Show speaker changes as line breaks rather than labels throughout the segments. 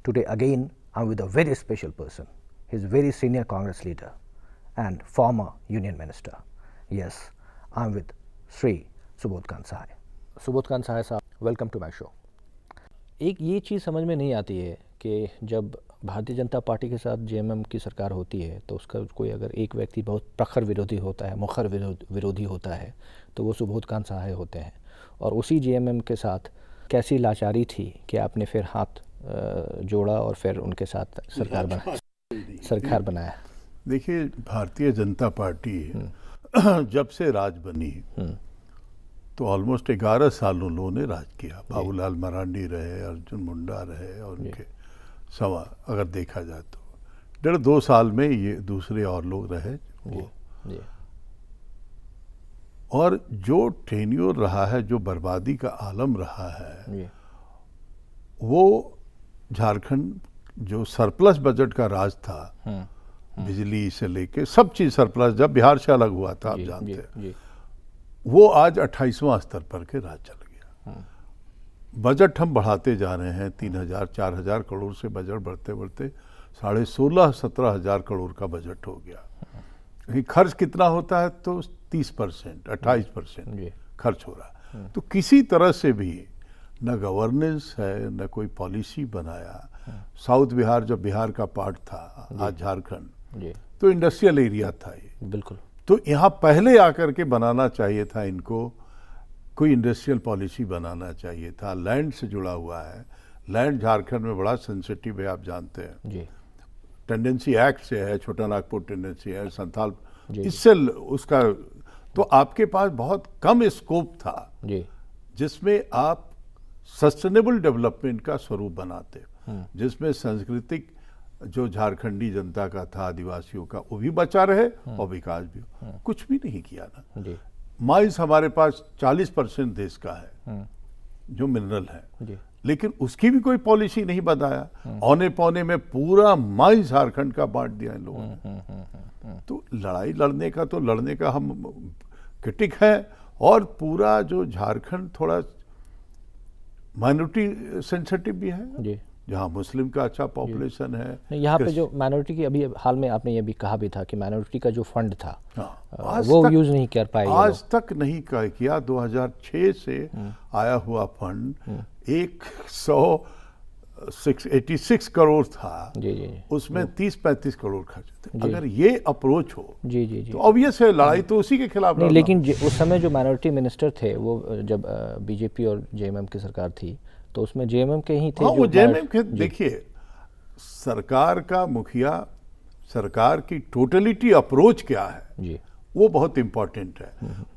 Today again I'm with a very special person. He's a very senior Congress leader and former Union Minister. Yes, I'm with Sri Subodh Kant Sahay. Subodh Kant Sahay साहब, welcome to my show. एक ये चीज़ समझ में नहीं आती है कि जब भारतीय जनता पार्टी के साथ जेएमएम की सरकार होती है तो उसका कोई अगर एक व्यक्ति बहुत प्रखर विरोधी होता है, मुखर विरोधी होता है, तो वो सुबोध कांत सहाय होते हैं। और उसी जेएमएम के साथ कैसी लाचारी थी कि आपने फिर हाथ जोड़ा और फिर उनके साथ सरकार बनाया।
देखिए, भारतीय जनता पार्टी जब से राज बनी तो ऑलमोस्ट 11 साल उन लोगों ने राज किया। बाबूलाल मरांडी रहे, अर्जुन मुंडा रहे और उनके सवा अगर देखा जाए तो 1.5-2 साल में ये दूसरे और लोग रहे वो। और जो टेन्योर रहा है, जो बर्बादी का आलम रहा है, वो झारखंड जो सरप्लस बजट का राज था, बिजली से लेके सब चीज सरप्लस, जब बिहार से अलग हुआ था आप जानते हैं, वो आज 28वां स्तर पर के राज चल गया। बजट हम बढ़ाते जा रहे हैं, 3,000-4,000 करोड़ से बजट बढ़ते बढ़ते 16,500-17,000 करोड़ का बजट हो गया। खर्च कितना होता है तो 30%, 28% खर्च हो रहा है। तो किसी तरह से भी न गवर्नेंस है, न कोई पॉलिसी बनाया। साउथ बिहार जब बिहार का पार्ट था, आज झारखंड, तो इंडस्ट्रियल एरिया था ये,
बिल्कुल।
तो यहाँ पहले आकर के बनाना चाहिए था इनको, कोई इंडस्ट्रियल पॉलिसी बनाना चाहिए था। लैंड से जुड़ा हुआ है, लैंड झारखंड में बड़ा सेंसिटिव है, आप जानते हैं
जी।
टेंडेंसी एक्ट से है, छोटा नागपुर टेंडेंसी है, संथाल, इससे उसका, तो आपके पास बहुत कम स्कोप था
जी,
जिसमें आप सस्टेनेबल डेवलपमेंट का स्वरूप बनाते, जिसमें सांस्कृतिक जो झारखंडी जनता का था, आदिवासियों का, वो भी बचा रहे और विकास भी हो। कुछ भी नहीं किया ना। माइंस हमारे पास 40% देश का है जो मिनरल है, लेकिन उसकी भी कोई पॉलिसी नहीं बताया। औने पौने में पूरा माइंस झारखंड का बांट दिया इन लोगों ने। तो लड़ाई लड़ने का हम क्रिटिक है। और पूरा जो झारखंड थोड़ा माइनॉरिटी सेंसिटिव भी है जी, जहाँ मुस्लिम का अच्छा पॉपुलेशन है।
यहाँ पे जो माइनॉरिटी की, अभी हाल में आपने ये भी कहा भी था कि माइनॉरिटी का जो फंड था वो यूज नहीं कर पाए,
आज तक नहीं किया। 2006 से आया हुआ फंड 186 करोड़ था, उसमें 30-35 करोड़ खर्च थे। अगर ये अप्रोच हो तो ऑब्वियस है लड़ाई तो उसी के खिलाफ
नहीं। लेकिन उस समय जो माइनॉरिटी मिनिस्टर थे, वो जब बीजेपी और जेएमएम की सरकार थी, तो उसमें जेएमएम के ही थे।
हाँ, वो जेएमएम के, देखिए सरकार का मुखिया, सरकार की टोटलिटी अप्रोच क्या है जी, वो बहुत इंपॉर्टेंट है।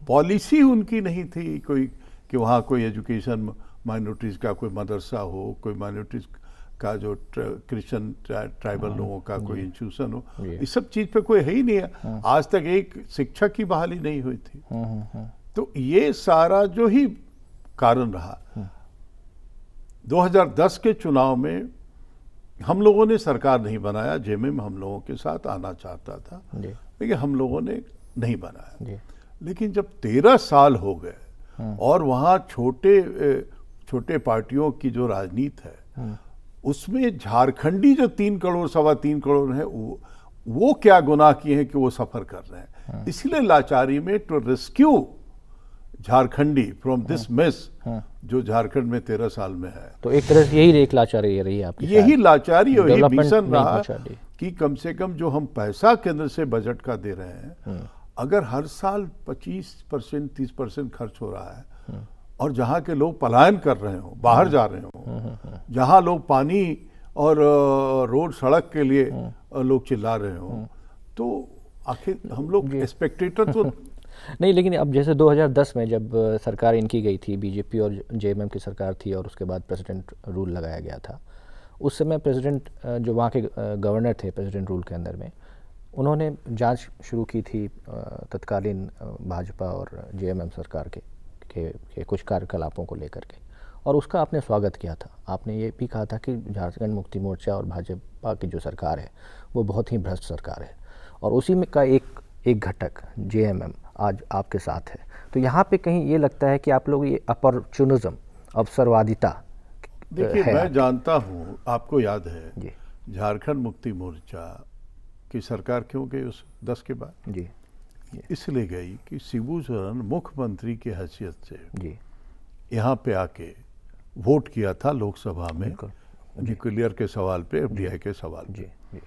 पॉलिसी उनकी नहीं थी कोई कि वहाँ कोई एजुकेशन माइनॉरिटीज का कोई मदरसा हो, कोई माइनॉरिटीज का जो क्रिश्चियन ट्राइबल लोगों का कोई इंस्टीट्यूशन हो, इस सब चीज पे कोई है ही नहीं है। आज तक एक शिक्षक की बहाली नहीं हुई थी। तो ये सारा जो ही कारण रहा। 2010 के चुनाव में हम लोगों ने सरकार नहीं बनाया, जेएमएम हम लोगों के साथ आना चाहता था, लेकिन हम लोगों ने नहीं बनाया। लेकिन जब 13 साल हो गए और वहाँ छोटे पार्टियों की जो राजनीति है, उसमें झारखंडी जो 3 करोड़ 3.25 करोड़ है, वो क्या गुनाह किए हैं कि वो सफर कर रहे हैं। इसलिए लाचारी में to rescue Jharkhandi from this mess जो झारखंड में 13 साल में है,
तो एक तरह से यही एक लाचारी रही है आपकी,
यही लाचारी और यही भीषण रहा कि कम से कम जो हम पैसा केंद्र से बजट का दे रहे हैं, अगर हर साल 25% 30% खर्च हो रहा है और जहाँ के लोग पलायन कर रहे हो, बाहर जा रहे हो, जहाँ लोग पानी और रोड सड़क के लिए लोग चिल्ला रहे हो, तो आखिर हम लोग स्पेक्टेटर तो
नहीं। लेकिन अब जैसे 2010 में जब सरकार इनकी गई थी, बीजेपी और जेएमएम की सरकार थी, और उसके बाद प्रेसिडेंट रूल लगाया गया था, उस समय प्रेसिडेंट जो वहाँ के गवर्नर थे प्रेसिडेंट रूल के अंदर में, उन्होंने जांच शुरू की थी तत्कालीन भाजपा और जेएमएम सरकार के कुछ कार्यकलापों को लेकर के, और उसका आपने स्वागत किया था। आपने ये भी कहा था कि झारखंड मुक्ति मोर्चा और भाजपा की जो सरकार है वो बहुत ही भ्रष्ट सरकार है, और उसी में का एक घटक जेएमएम आज आपके साथ है। तो यहाँ पे कहीं ये लगता है कि आप लोग ये अपॉर्चुनिज्म, अवसरवादिता
देखिए
है
मैं
आपकी?
जानता हूँ, आपको याद है
जी
झारखंड मुक्ति मोर्चा की सरकार क्यों गई उस 10 के बाद?
जी
इसलिए गई कि शिबू सोरेन मुख्यमंत्री की हैसियत से
जी
यहाँ पे आके वोट किया था लोकसभा में
बिल्कुल
न्यूक्लियर के सवाल पे, एफडीआई के सवाल
जी
पे।
जी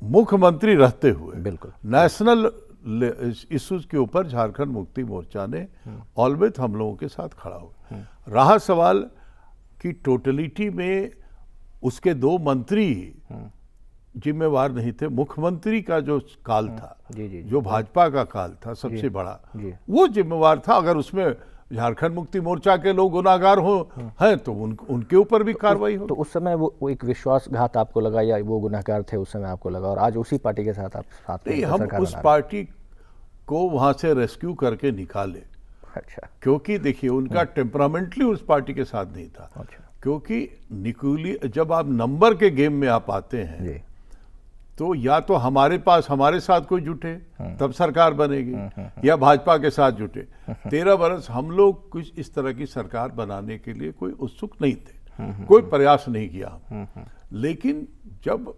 मुख्यमंत्री रहते हुए
बिल्कुल
नेशनल इश्यूज के ऊपर झारखंड मुक्ति मोर्चा ने ऑलवेज हम लोगों के साथ खड़ा हुआ। रहा सवाल कि टोटलिटी में उसके 2 मंत्री जिम्मेवार नहीं थे, मुख्यमंत्री का जो काल था,
जी जी
जो भाजपा का काल था सबसे बड़ा,
जी
वो जिम्मेवार था। अगर उसमें झारखंड मुक्ति मोर्चा के लोग गुनाहगार हो हैं तो उनके ऊपर भी कार्रवाई हो।
तो उस समय वो एक विश्वासघात आपको लगा या वो गुनाहगार थे उस समय आपको लगा, और आज उसी पार्टी के साथ आप साथ में
नहीं, हम
सरकार
उस
बना रहे
पार्टी को वहां से रेस्क्यू करके निकाले,
हैं? अच्छा
क्योंकि देखिए उनका टेम्परामेंटली उस पार्टी के साथ नहीं था।
अच्छा
क्योंकि निकुली जब आप नंबर के गेम में आप आते हैं
जी
तो या तो हमारे पास हमारे साथ कोई जुटे तब सरकार बनेगी, या भाजपा के साथ जुटे। 13 बरस हम लोग कुछ इस तरह की सरकार बनाने के लिए कोई उत्सुक नहीं थे, कोई प्रयास नहीं किया। लेकिन जब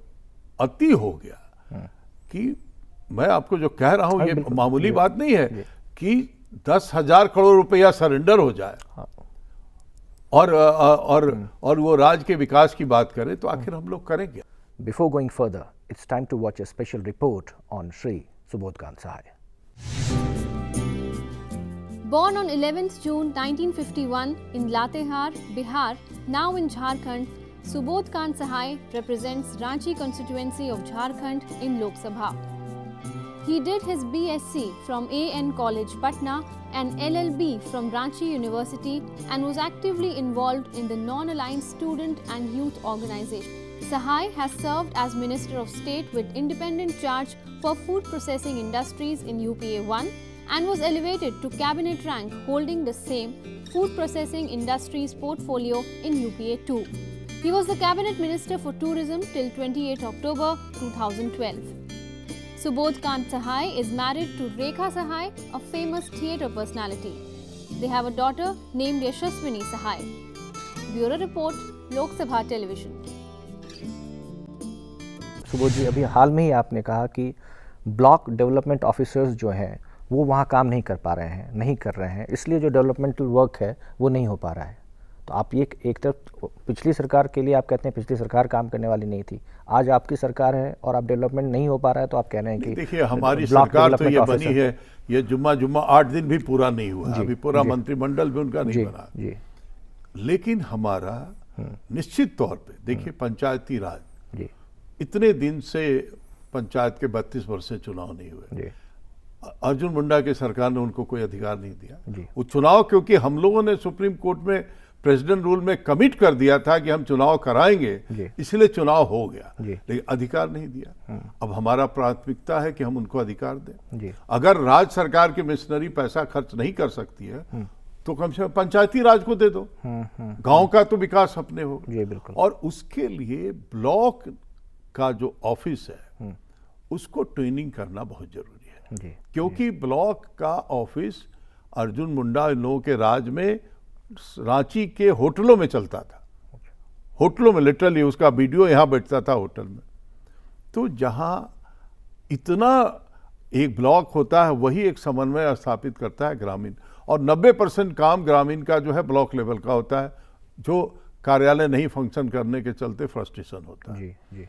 अति हो गया कि मैं आपको जो कह रहा हूं ये
बिल्कुल,
मामूली बात नहीं है कि 10,000 करोड़ रुपया सरेंडर हो जाए और वो राज्य के विकास की बात करें तो आखिर हम लोग करेंगे।
Before going further, it's time to watch a special report on Sri Subodh Kant Sahai.
Born on 11th June 1951 in Latehar, Bihar, now in Jharkhand, Subodh Kant Sahai represents Ranchi constituency of Jharkhand in Lok Sabha. He did his BSc from AN College, Patna and LLB from Ranchi University and was actively involved in the non-aligned student and youth organization. Sahai has served as Minister of State with independent charge for food processing industries in UPA 1 and was elevated to cabinet rank holding the same food processing industries portfolio in UPA 2. He was the cabinet minister for tourism till 28 October 2012. Subodh Kant Sahai is married to Rekha Sahai, a famous theatre personality. They have a daughter named Yashaswini Sahai. Bureau Report, Lok Sabha Television.
Subodh जी, अभी हाल में ही आपने कहा कि block development officers जो हैं वो वहाँ काम नहीं कर पा रहे हैं, नहीं कर रहे हैं, इसलिए जो डेवलपमेंटल वर्क है वो नहीं हो पा रहा है। तो आप ये एक तरफ पिछली सरकार के लिए आप कहते हैं पिछली सरकार काम करने वाली नहीं थी, आज आपकी सरकार है और आप डेवलपमेंट नहीं हो पा रहा है, तो आप कह रहे हैं कि
देखिए हमारी सरकार तो ये बनी है, ये जुम्मा 8 दिन भी पूरा नहीं हुआ, अभी पूरा मंत्रिमंडल भी उनका नहीं बना
जी।
लेकिन हमारा निश्चित तौर पे देखिए पंचायती राज
जी
इतने दिन से पंचायत के 32 वर्ष से चुनाव नहीं हुए।
जी
अर्जुन मुंडा की सरकार ने उनको कोई अधिकार नहीं दिया
जी।
वो चुनाव, क्योंकि हम लोगों ने सुप्रीम कोर्ट में प्रेसिडेंट रूल में कमिट कर दिया था कि हम चुनाव कराएंगे, इसलिए चुनाव हो गया, लेकिन अधिकार नहीं दिया। अब हमारा प्राथमिकता है कि हम उनको अधिकार दें। अगर राज्य सरकार की मिशनरी पैसा खर्च नहीं कर सकती है तो कम से कम पंचायती राज को दे दो, गांव का तो विकास अपने हो।
जी बिल्कुल।
और उसके लिए ब्लॉक का जो ऑफिस है उसको ट्रेनिंग करना बहुत जरूरी है
जी।
क्योंकि ब्लॉक का ऑफिस अर्जुन मुंडा इन लोगों के राज में रांची के होटलों में चलता था, होटलों में लिटरली उसका वीडियो यहाँ बैठता था होटल में। तो जहाँ इतना एक ब्लॉक होता है वही एक समन्वय स्थापित करता है ग्रामीण, और 90% काम ग्रामीण का जो है ब्लॉक लेवल का होता है, जो कार्यालय नहीं फंक्शन करने के चलते फ्रस्ट्रेशन होता है।
जी जी।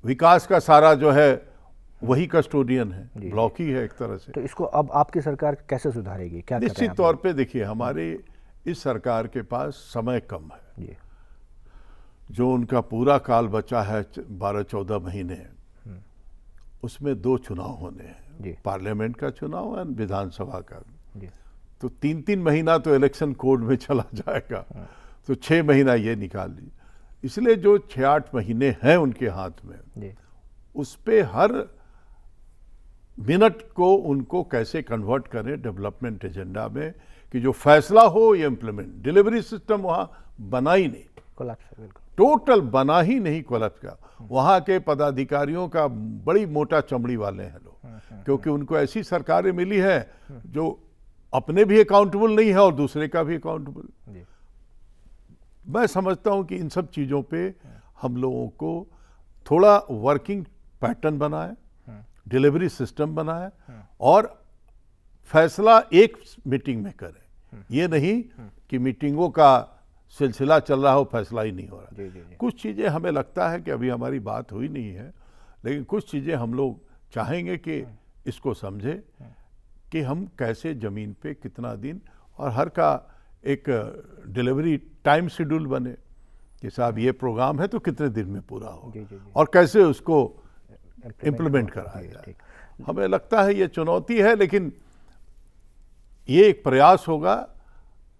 विकास का सारा जो है वही कस्टोडियन है, ब्लॉक ही है एक तरह से।
तो इसको अब आपकी सरकार कैसे सुधारेगी, क्या कर रहे हैं
निश्चित
आप
तौर
लोग?
पे देखिए हमारे इस सरकार के पास समय कम है,
जी
जो उनका पूरा काल बचा है 12-14 महीने, उसमें 2 चुनाव होने
जी।
हैं, पार्लियामेंट का चुनाव और विधानसभा का।
जी
तो 3-3 महीना तो इलेक्शन कोड में चला जाएगा, तो 6 महीना ये निकाल ली। इसलिए जो 6-8 महीने हैं उनके हाथ में,
जी
उस पे हर मिनट को उनको कैसे कन्वर्ट करें डेवलपमेंट एजेंडा में, कि जो फैसला हो ये इम्प्लीमेंट। डिलीवरी सिस्टम वहाँ बना ही नहीं,
कोलैप्स है बिल्कुल।
टोटल बना ही नहीं कोलैप्स का। वहाँ के पदाधिकारियों का बड़ी मोटा चमड़ी वाले हैं लोग, क्योंकि उनको ऐसी सरकारें मिली है जो अपने भी अकाउंटेबल नहीं है और दूसरे का भी अकाउंटेबल। मैं समझता हूं कि इन सब चीज़ों पे हम लोगों को थोड़ा वर्किंग पैटर्न बनाए, डिलीवरी सिस्टम बनाए और फैसला एक मीटिंग में करें। ये नहीं कि मीटिंगों का सिलसिला चल रहा हो, फैसला ही नहीं हो रहा।
जी, जी, जी।
कुछ चीज़ें हमें लगता है कि अभी हमारी बात हुई नहीं है, लेकिन कुछ चीज़ें हम लोग चाहेंगे कि इसको समझें कि हम कैसे ज़मीन पे कितना दिन, और हर का एक डिलीवरी टाइम शेड्यूल बने कि साहब ये प्रोग्राम है तो कितने दिन में पूरा हो,
जी, जी, जी।
और कैसे उसको इम्प्लीमेंट कराया जाए। हमें लगता है ये चुनौती है, लेकिन ये एक प्रयास होगा।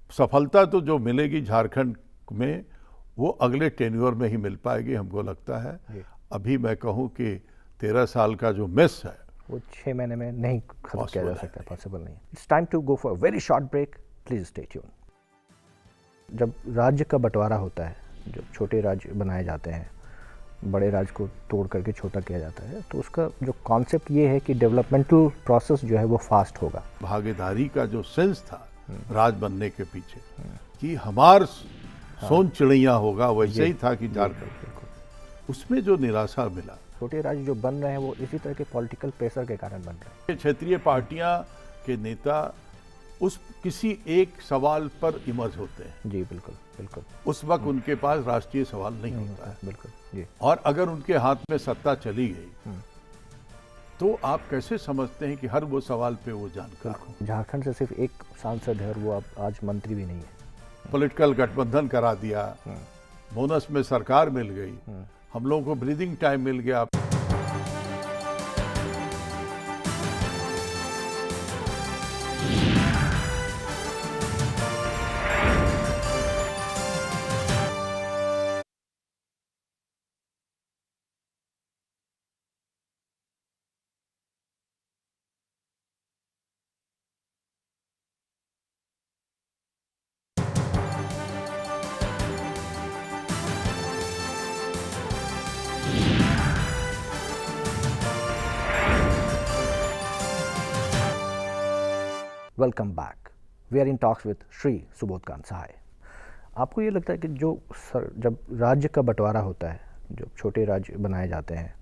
सफलता तो जो मिलेगी झारखंड में वो अगले टेन्योर में ही मिल पाएगी, हमको लगता है। अभी मैं कहूँ कि 13 साल का जो मिस है
वो 6 महीने में नहीं खत्म किया जा
Possible
सकता, पॉसिबल नहीं। It's time to go for very short break, please stay tune. जब राज्य का बंटवारा होता है, जब छोटे राज्य बनाए जाते हैं, बड़े राज्य को तोड़ करके छोटा किया जाता है, तो उसका जो कॉन्सेप्ट ये है कि डेवलपमेंटल प्रोसेस जो है वो फास्ट होगा।
भागीदारी का जो सेंस था राज बनने के पीछे कि हमार सोन चिड़ैया होगा, वैसे ही था कि झारखंड, उसमें जो निराशा मिला।
छोटे राज्य जो बन रहे हैं वो इसी तरह के पॉलिटिकल प्रेशर के कारण बन रहे हैं।
क्षेत्रीय पार्टियां के नेता उस किसी एक सवाल पर इमर्ज होते हैं।
जी बिल्कुल बिल्कुल।
उस वक्त उनके पास राष्ट्रीय सवाल नहीं होता है।
बिल्कुल जी।
और अगर उनके हाथ में सत्ता चली गई तो आप कैसे समझते हैं कि हर वो सवाल पे वो जानकार हो।
झारखंड से सिर्फ एक सांसद है और वो अब आज मंत्री भी नहीं है।
पॉलिटिकल गठबंधन करा दिया, बोनस में सरकार मिल गई, हम लोगों को ब्रीदिंग टाइम मिल गया।
Welcome back. We are in talks with Shri Subodhkant Sahay. आपको ये लगता है कि जब राज्य का बंटवारा होता है, जब छोटे राज्य बनाए जाते हैं,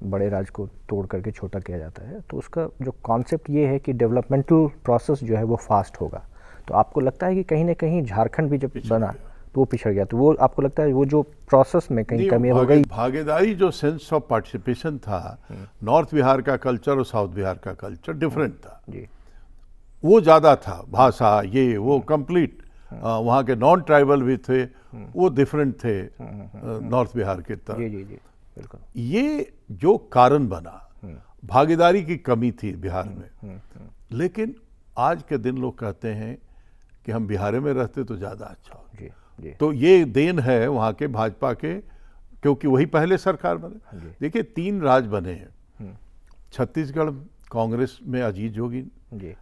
बड़े राज्य को तोड़ करके छोटा किया जाता है, तो उसका जो कॉन्सेप्ट ये है कि डेवलपमेंटल प्रोसेस जो है वो फास्ट होगा। तो आपको लगता है कि कहीं ना कहीं झारखंड भी जब बना तो वो पिछड़ गया, तो वो आपको लगता है वो जो प्रोसेस में कहीं कमी हो गई?
भागीदारी जो सेंस ऑफ पार्टिसिपेशन था, नॉर्थ बिहार का कल्चर और साउथ बिहार का कल्चर डिफरेंट था
जी।
वो ज़्यादा था। भाषा ये वो कंप्लीट, वहाँ के नॉन ट्राइबल भी थे, वो डिफरेंट थे नॉर्थ बिहार के तरफ।
जी जी जी बिल्कुल।
ये जो कारण बना, भागीदारी की कमी थी बिहार में। लेकिन आज के दिन लोग कहते हैं कि हम बिहार में रहते तो ज़्यादा अच्छा हो।
जी जी।
तो ये देन है वहाँ के भाजपा के, क्योंकि वही पहले सरकार बने। देखिए 3 राज्य बने हैं, छत्तीसगढ़ कांग्रेस में अजीत जोगी
जी,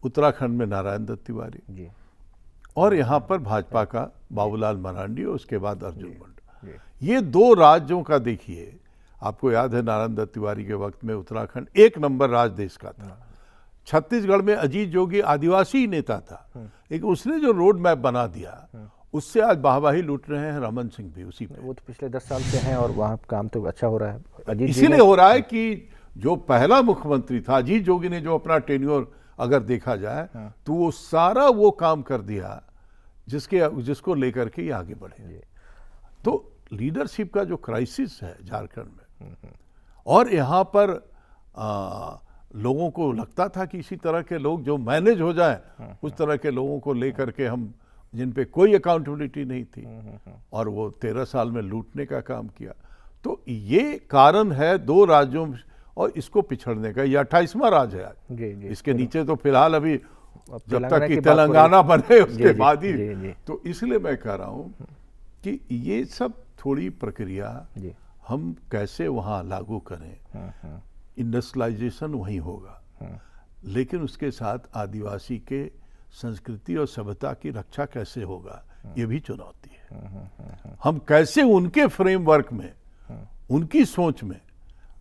उत्तराखंड में नारायण दत्त तिवारी
जी
और यहाँ पर भाजपा का बाबूलाल मरांडी और उसके बाद अर्जुन मुंडा। ये 2 राज्यों का देखिए, आपको याद है नारायण दत्त तिवारी के वक्त में उत्तराखंड 1 नंबर राज्य देश का था। छत्तीसगढ़ में अजीत जोगी आदिवासी नेता था, लेकिन उसने जो रोड मैप बना दिया उससे आज वाहवाही लूट रहे हैं रमन सिंह भी उसी पे।
वो तो पिछले 10 साल से हैं और वहाँ काम तो अच्छा हो रहा है। अजीत जी
इसीलिए हो रहा है कि जो पहला मुख्यमंत्री था अजीत जोगी ने जो अपना टेन्योर अगर देखा जाए तो वो सारा वो काम कर दिया जिसको लेकर के ये आगे बढ़े। तो लीडरशिप का जो क्राइसिस है झारखंड में, और यहाँ पर लोगों को लगता था कि इसी तरह के लोग जो मैनेज हो जाए, उस तरह के लोगों को लेकर के हम, जिन पे कोई अकाउंटेबिलिटी नहीं थी, और वो 13 साल में लूटने का काम किया। तो ये कारण है 2 राज्यों और इसको पिछड़ने का। ये 28वां राज्य है आज।
जी जी।
इसके नीचे तो फिलहाल अभी जब तक कि
की बात
तेलंगाना
हो रही
बने उसके
जी,
बाद ही।
जी, जी।
तो इसलिए मैं कह रहा हूँ कि ये सब थोड़ी प्रक्रिया
जी।
हम कैसे वहाँ लागू करें। इंडस्ट्रियलाइजेशन वहीं होगा, लेकिन उसके साथ आदिवासी के संस्कृति और सभ्यता की रक्षा कैसे होगा, ये भी चुनौती है। हम कैसे उनके फ्रेमवर्क में, उनकी सोच में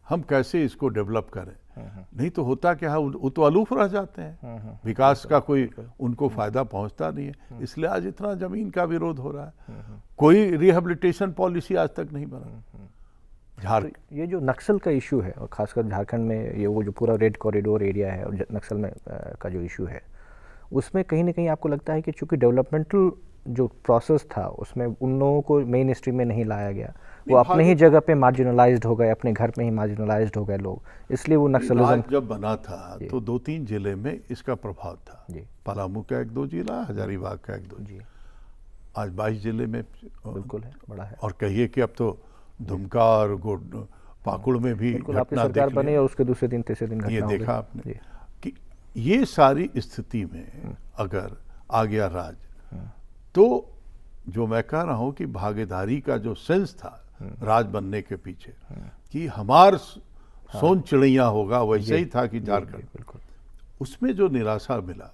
हम कैसे इसको डेवलप करें, नहीं तो होता क्या है, वो तो अलूफ रह जाते हैं, विकास का कोई उनको फायदा पहुंचता नहीं है। इसलिए आज इतना जमीन का विरोध हो रहा है, कोई रिहेबिलिटेशन पॉलिसी आज तक नहीं बना।
तो ये जो नक्सल का इशू है, और खासकर झारखंड में ये वो जो पूरा रेड कॉरिडोर एरिया है और नक्सल में का जो इशू है, उसमें कहीं ना कहीं आपको लगता है कि चूंकि डेवलपमेंटल जो प्रोसेस था उसमें उन लोगों को मेन स्ट्रीम में नहीं लाया गया, वो अपने ही जगह पे मार्जिनलाइज्ड हो गए, अपने घर में ही मार्जिनलाइज्ड हो गए लोग, इसलिए वो नक्सलिज्म
जब बना था तो 2-3 जिले में इसका प्रभाव था। पलामू का 1-2 जिला, हजारीबाग का 1-2 जिला, आज 22 जिले में
बिल्कुल है, बड़ा है।
और कहिए कि अब तो दुमका और पाकुड़ में भी
आपकी सरकार बनी और उसके दूसरे दिन तीसरे दिन
ये देखा आपने कि ये सारी स्थिति में अगर आ गया राज, तो जो मैं कह रहा हूं कि भागीदारी का जो सेंस था राज बनने के पीछे कि हमार सोन चिड़ैया होगा, वैसे ही था कि झारखंड, उसमें जो निराशा मिला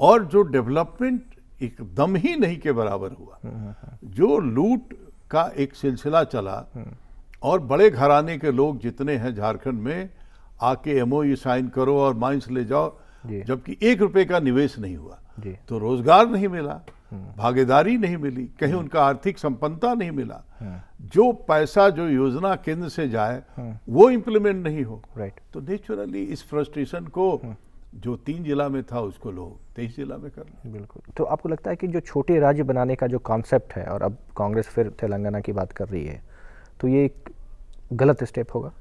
और जो डेवलपमेंट एकदम ही नहीं के बराबर हुआ, जो लूट का एक सिलसिला चला और बड़े घराने के लोग जितने हैं झारखंड में आके एमओयू साइन करो और माइंस ले जाओ, जबकि 1 रुपए का निवेश नहीं हुआ, तो रोजगार नहीं मिला, भागीदारी नहीं मिली, कहीं उनका आर्थिक संपन्नता नहीं मिला, जो पैसा जो योजना केंद्र से जाए वो इंप्लीमेंट नहीं हो, तो नेचुरली इस फ्रस्ट्रेशन को जो 3 जिला में था उसको लोग 23 जिला में कर लें।
बिल्कुल। तो आपको लगता है कि जो छोटे राज्य बनाने का जो कॉन्सेप्ट है, और अब कांग्रेस फिर तेलंगाना की बात कर रही है, तो ये एक गलत स्टेप होगा?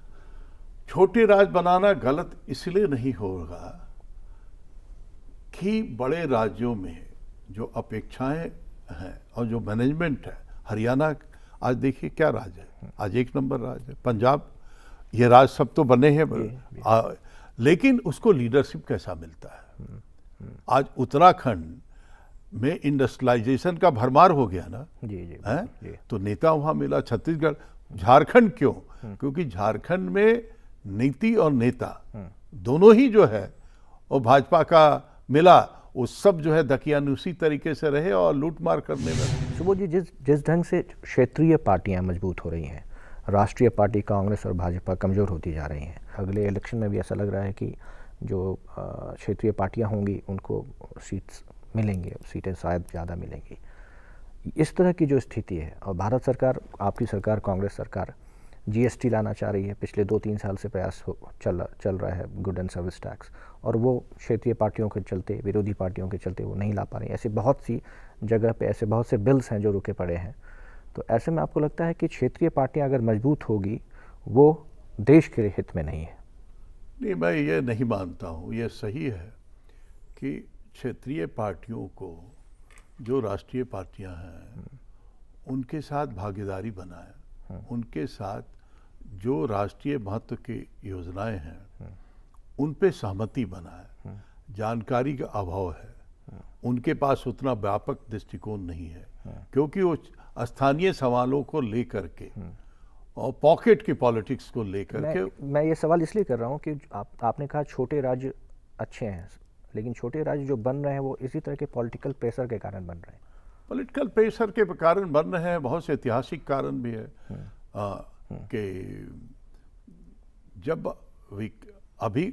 छोटे राज्य बनाना गलत इसलिए नहीं होगा कि बड़े राज्यों में जो अपेक्षाएं हैं और जो मैनेजमेंट है, हरियाणा आज देखिए क्या राज्य है, आज 1 नंबर राज्य है, पंजाब, ये राज्य सब तो बने हैं, लेकिन उसको लीडरशिप कैसा मिलता है। आज उत्तराखंड में इंडस्ट्रियलाइजेशन का भरमार हो गया ना, है तो नेता वहां मिला। छत्तीसगढ़, झारखंड क्यों? क्योंकि झारखंड में नीति और नेता दोनों ही जो है वो भाजपा का मिला, वो सब जो है दकियानुसी तरीके से रहे और लूटमार करने में।
सुबोध जी, जिस ढंग से क्षेत्रीय पार्टियां मजबूत हो रही हैं, राष्ट्रीय पार्टी कांग्रेस और भाजपा कमज़ोर होती जा रही हैं, अगले इलेक्शन में भी ऐसा लग रहा है कि जो क्षेत्रीय पार्टियां होंगी उनको सीट्स मिलेंगी, सीटें शायद ज़्यादा मिलेंगी। इस तरह की जो स्थिति है, और भारत सरकार, आपकी सरकार, कांग्रेस सरकार जीएसटी लाना चाह रही है, पिछले 2-3 साल से प्रयास चल रहा है, गुड एंड सर्विस टैक्स, और वो क्षेत्रीय पार्टियों के चलते, विरोधी पार्टियों के चलते वो नहीं ला पा रही। ऐसे बहुत सी जगह पे ऐसे बहुत से बिल्स हैं जो रुके पड़े हैं। तो ऐसे में आपको लगता है कि क्षेत्रीय पार्टियां अगर मजबूत होगी वो देश के हित में नहीं है?
नहीं, मैं ये नहीं मानता हूँ। ये सही है कि क्षेत्रीय पार्टियों को, जो राष्ट्रीय पार्टियां हैं उनके साथ भागीदारी बनाए, उनके साथ जो राष्ट्रीय महत्व की योजनाएं हैं उन पे सहमति बनाए। जानकारी का अभाव है, उनके पास उतना व्यापक दृष्टिकोण नहीं है, क्योंकि वो स्थानीय सवालों को लेकर के और पॉकेट की पॉलिटिक्स को लेकर के।
मैं ये सवाल इसलिए कर रहा हूँ कि आपने कहा छोटे राज्य अच्छे हैं, लेकिन छोटे राज्य जो बन रहे हैं वो इसी तरह के पॉलिटिकल प्रेशर के कारण बन रहे हैं।
पॉलिटिकल प्रेशर के कारण बन रहे हैं, बहुत से ऐतिहासिक कारण भी है कि जब अभी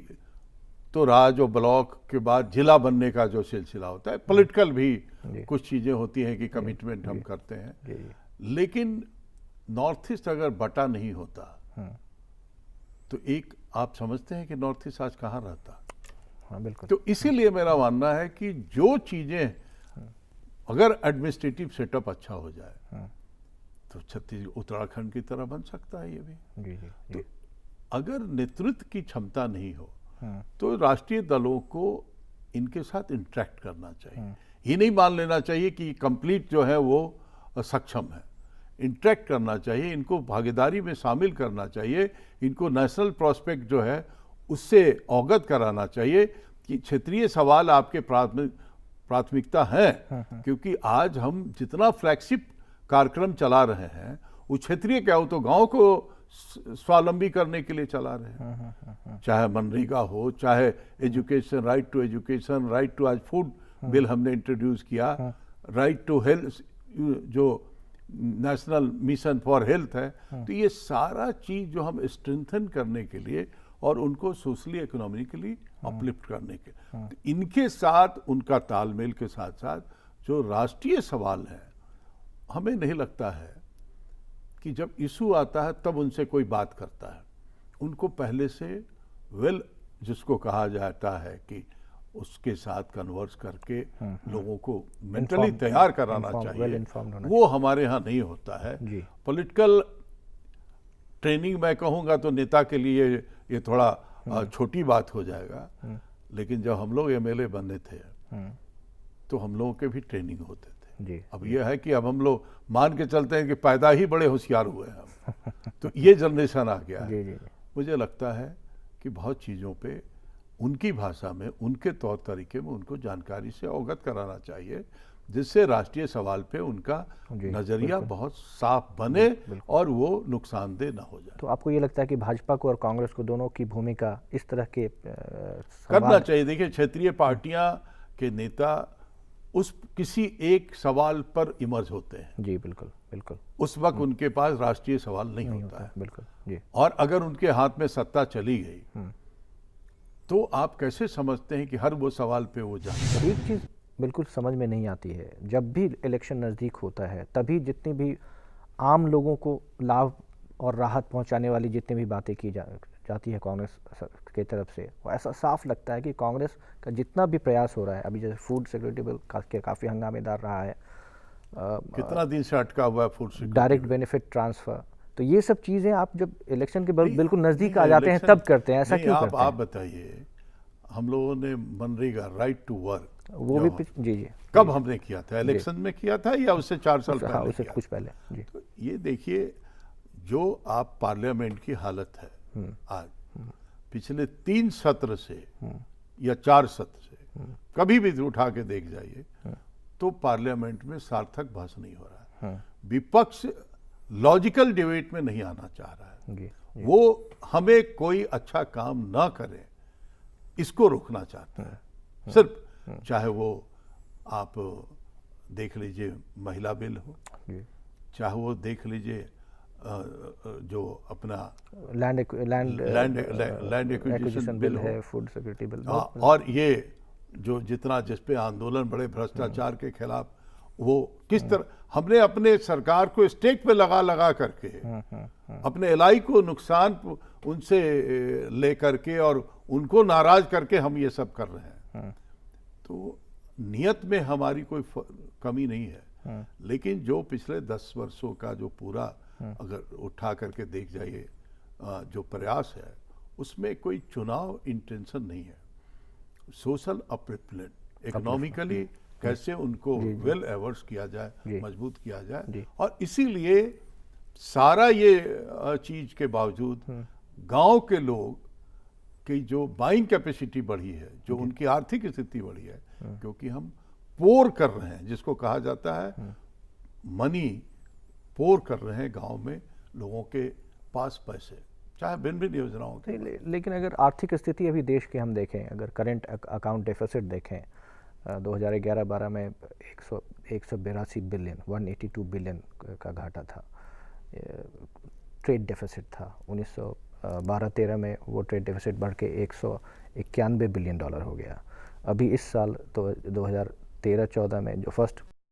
तो राज्य और ब्लॉक के बाद जिला बनने का जो सिलसिला होता है, पॉलिटिकल भी कुछ चीज़ें होती हैं कि कमिटमेंट हम करते हैं, लेकिन नॉर्थ ईस्ट अगर बटा नहीं होता तो एक आप समझते हैं कि नॉर्थ ईस्ट आज कहाँ रहता।
हाँ, बिल्कुल।
तो इसीलिए मेरा मानना है कि जो चीज़ें अगर एडमिनिस्ट्रेटिव सेटअप अच्छा हो जाए तो छत्तीसगढ़ उत्तराखंड की तरह बन सकता है ये भी। तो अगर नेतृत्व की क्षमता नहीं हो तो राष्ट्रीय दलों को इनके साथ इंटरेक्ट करना चाहिए। ये नहीं मान लेना चाहिए कि कंप्लीट जो है वो सक्षम है। इंटरेक्ट करना चाहिए, इनको भागीदारी में शामिल करना चाहिए, इनको नेशनल प्रोस्पेक्ट जो है उससे अवगत कराना चाहिए कि क्षेत्रीय सवाल आपके प्राथमिकता है। क्योंकि आज हम जितना फ्लैगशिप कार्यक्रम चला रहे हैं वो क्षेत्रीय क्या हो, तो गांव को स्वावलंबी करने के लिए चला रहे हैं, चाहे मनरेगा हो, चाहे education, right to education, right to, आज फूड बिल हमने इंट्रोड्यूस किया, राइट टू हेल्थ जो नेशनल मिशन फॉर हेल्थ है। तो ये सारा चीज जो हम स्ट्रेंथन करने के लिए और उनको सोशली इकोनॉमिकली अपलिफ्ट करने के। तो इनके साथ उनका तालमेल के साथ साथ जो राष्ट्रीय सवाल है, हमें नहीं लगता है कि जब इशू आता है तब उनसे कोई बात करता है। उनको पहले से जिसको कहा जाता है कि उसके साथ कन्वर्स करके लोगों को मेंटली तैयार कराना चाहिए, वो हमारे यहाँ नहीं होता है। पॉलिटिकल ट्रेनिंग मैं कहूँगा तो नेता के लिए ये थोड़ा छोटी बात हो जाएगा, लेकिन जब हम लोग एमएलए बने थे तो हम लोगों के भी ट्रेनिंग होते थे। अब ये है कि अब हम लोग मान के चलते हैं कि पैदा ही बड़े होशियार हुए हैं हम तो ये जनरेशन आ गया है। मुझे लगता है कि बहुत चीज़ों पे उनकी भाषा में, उनके तौर तरीके में उनको जानकारी से अवगत कराना चाहिए, जिससे राष्ट्रीय सवाल पे उनका नजरिया बहुत साफ बने और वो नुकसानदेह ना हो जाए।
तो आपको ये लगता है कि भाजपा को और कांग्रेस को दोनों की भूमिका इस तरह के
करना चाहिए? देखिए, क्षेत्रीय पार्टियां के नेता उस किसी एक सवाल पर इमर्ज होते हैं।
जी बिल्कुल बिल्कुल।
उस वक्त उनके पास राष्ट्रीय सवाल नहीं होता है।
बिल्कुल जी।
और अगर उनके हाथ में सत्ता चली गई तो आप कैसे समझते हैं कि हर वो सवाल पे वो जाए?
एक चीज़ बिल्कुल समझ में नहीं आती है, जब भी इलेक्शन नज़दीक होता है तभी जितनी भी आम लोगों को लाभ और राहत पहुंचाने वाली जितनी भी बातें की जाती है कांग्रेस की तरफ से, वो ऐसा साफ लगता है कि कांग्रेस का जितना भी प्रयास हो रहा है, अभी जैसे फूड सिक्योरिटी बिल काफ़ी हंगामेदार रहा है,
कितना दिन से अटका हुआ है food security,
direct benefit transfer, तो ये सब चीज़ें आप जब इलेक्शन के बिल्कुल नज़दीक आ जाते हैं तब करते हैं, ऐसा क्यों करते हैं?
आप बताइए, हम लोगों ने मनरेगा, राइट टू वर्क,
वो भी जी
कब हमने किया था? इलेक्शन में किया था या उससे 4 साल पहले?
हाँ, उससे कुछ पहले जी।
तो ये देखिए, जो आप पार्लियामेंट की हालत है आज, पिछले 3 सत्र से या 4 सत्र से कभी भी उठा के देख जाइए तो पार्लियामेंट में सार्थक बहस नहीं हो रहा है। विपक्ष लॉजिकल डिबेट में नहीं आना चाह रहा है। वो हमें कोई अच्छा काम ना करे इसको रोकना चाहता है। सिर्फ चाहे वो आप देख लीजिए महिला बिल हो, चाहे वो देख लीजिए जो अपना
लैंड
एक्विजिशन बिल
है, फूड सिक्योरिटी बिल,
और ये जो जितना जिस पे आंदोलन बड़े भ्रष्टाचार के खिलाफ, वो किस तरह हमने अपने सरकार को स्टेक पे लगा करके अपने एलआई को नुकसान उनसे ले करके और उनको नाराज करके हम ये सब कर रहे हैं। तो नियत में हमारी कोई कमी नहीं है, लेकिन जो पिछले 10 वर्षों का जो पूरा अगर उठा करके देख जाइए जो प्रयास है, उसमें कोई चुनाव इंटेंशन नहीं है। सोशल अपलिफ्टमेंट, इकोनॉमिकली कैसे उनको वेल एवर्स किया जाए, मजबूत किया जाए, और इसीलिए सारा ये चीज के बावजूद गांव के लोग की जो बाइंग कैपेसिटी बढ़ी है, जो उनकी आर्थिक स्थिति बढ़ी है, क्योंकि हम पोर कर रहे हैं, जिसको कहा जाता है मनी पोर कर रहे हैं गांव में लोगों के पास पैसे, चाहे भिन्न भिन्न योजनाओं के।
लेकिन अगर आर्थिक स्थिति अभी देश की हम देखें, अगर करंट अकाउंट डेफिसिट देखें, 2011-12 में 182 बिलियन 182 बिलियन का घाटा था, ट्रेड डेफिसिट था। 1912-13 में वो ट्रेड डेफिसिट बढ़ के 191 बिलियन डॉलर हो गया। अभी इस साल तो 2013-14 में जो फर्स्ट